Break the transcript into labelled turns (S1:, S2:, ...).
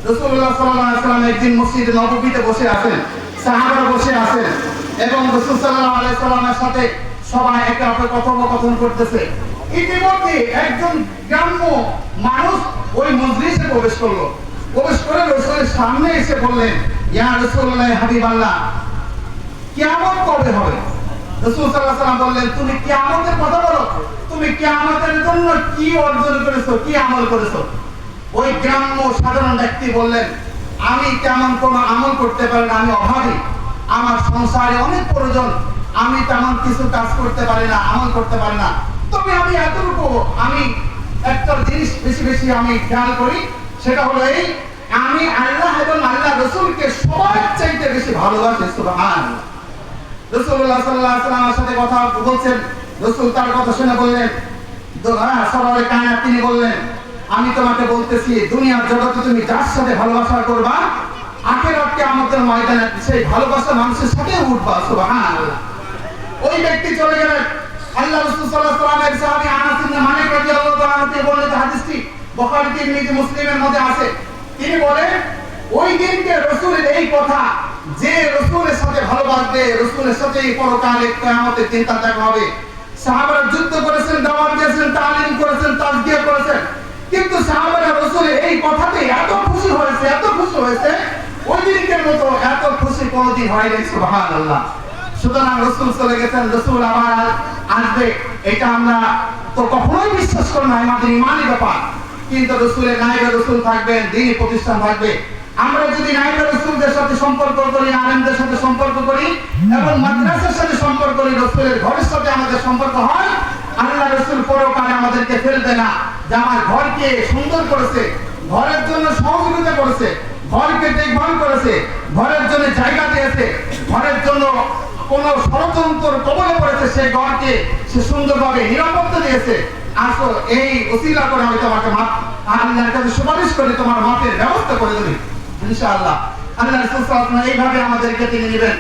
S1: রাসূলুল্লাহ সাল্লাল্লাহু আলাইহি ওয়াসাল্লাম একদিন মসজিদে নববীতে বসে আছেন, সাহাবারা বসে আছেন এবং রাসূল সাল্লাল্লাহু আলাইহি ওয়াসাল্লামের সাথে সবাই একে অপরের কথোপকথন করতেছে। ইতিমধ্যে একজন গ্রাম্য মানুষ ওই মজলিসে প্রবেশ করলো। প্রবেশ করে রাসূলের সামনে এসে বললেন, ইয়া রাসূলুল্লাহ হাবিবাল্লাহ, কিয়ামত কবে হবে? রাসূল সাল্লাল্লাহু আলাইহি ওয়াসাল্লাম বললেন, তুমি কিয়ামতের কথা বলো, তুমি কিয়ামতের জন্য কি অর্জন করেছো, কি আমল করেছো? ওই গ্রাম্য সাধারণ ব্যক্তি বললেন, আমি তেমন কোনো আমল করতে পারি না, আমি অভাবী, আমার সংসারে অনেক প্রয়োজন, আমি তেমন কিছু কাজ করতে পারি না, আমল করতে পারি না। তবে আমি এতটুকু, আমি একটা জিনিস বেশি বেশি আমি খেয়াল করি, সেটা হলো এই, আমি আল্লাহ এবং আল্লাহ রাসূলকে সবার চাইতে বেশি ভালোবাসি। সুবহানাল্লাহ। রাসূলুল্লাহ সাল্লাল্লাহু আলাইহি ওয়াসাল্লামের সাথে কথা বলছেন, রাসূল তার কথা শুনে বললেন, সরারে কায়নাত তিনি বললেন, আমি তোমাকে বলতেছি, দুনিয়ার জগতে তুমি যার সাথে ভালোবাসা করবা, আখিরাত কিয়ামতের ময়দানে সেই ভালোবাসা মানুষের সাথে উঠবা। সুবহানাল্লাহ। ওই ব্যক্তি চলে গেলেন। আল্লাহ রাসূল সাল্লাল্লাহু আলাইহি ওয়াসাল্লামের সাহাবী আনাস ইবনে মালিক রাদিয়াল্লাহু তাআলা থেকে বর্ণিত হাদিসটি বুখারী তিরমিজি মুসলিমের মধ্যে আছে। তিনি বলেন, ওই দিনকে রাসূলের এই কথা, যে রাসূলের সাথে ভালোবাসবে, রাসূলের সাথে পরকালে কিয়ামতের দিন তার দেখা হবে। সাহাবারা যুদ্ধ করেছেন, দাওয়াত দিয়েছেন, তালিম করেছেন, তাজকিয়া করেছেন, কিন্তু সাহাবারা রাসূলের এই কথাতে এত খুশি হয়েছে, এত খুশি হয়েছে, ওই দিনকের মতো এত খুশি কোনদিন হয়নি। সুবহানাল্লাহ। সুতরাং রাসূল চলে গেছেন, রাসূল আবার আসবে, এটা আমরা তো কখনোই বিশ্বাস করি না, আমাদের ঈমানি ব্যাপার। কিন্তু রাসূলের নায়েবে রাসূল থাকবেন, দ্বীনি প্রতিষ্ঠান থাকবে। আমরা যদি নায়েবে রাসূলদের সাথে সম্পর্ক করি, আলেমদের সাথে সম্পর্ক করি এবং মাদ্রাসার সাথে সম্পর্ক করি, রাসূলের ঘরের সাথে আমাদের সম্পর্ক হয়, আল্লাহ রাসূল পরকালে আমাদেরকে ফেলবে না। যে আমার ঘরকে সুন্দর করেছে, ঘরের জন্য সহযোগিতা করেছে, ঘরকে দেখভাল করেছে, ঘরের জন্য জায়গা দিয়েছে, ঘরের জন্য কোন ষড়যন্ত্র কবলে পড়েছে, সেই ঘরকে সে সুন্দরভাবে নিরাপত্তা দিয়েছে। আসো, এই ওসিলা করে আমি তোমাকে আল্লাহর কাছে সুপারিশ করে তোমার মাপের ব্যবস্থা করে দেব ইনশাআল্লাহ। আল্লাহ রাসূল সাল্লাল্লাহু আলাইহি ওয়াসাল্লাম এইভাবে আমাদেরকে তিনি নেবেন।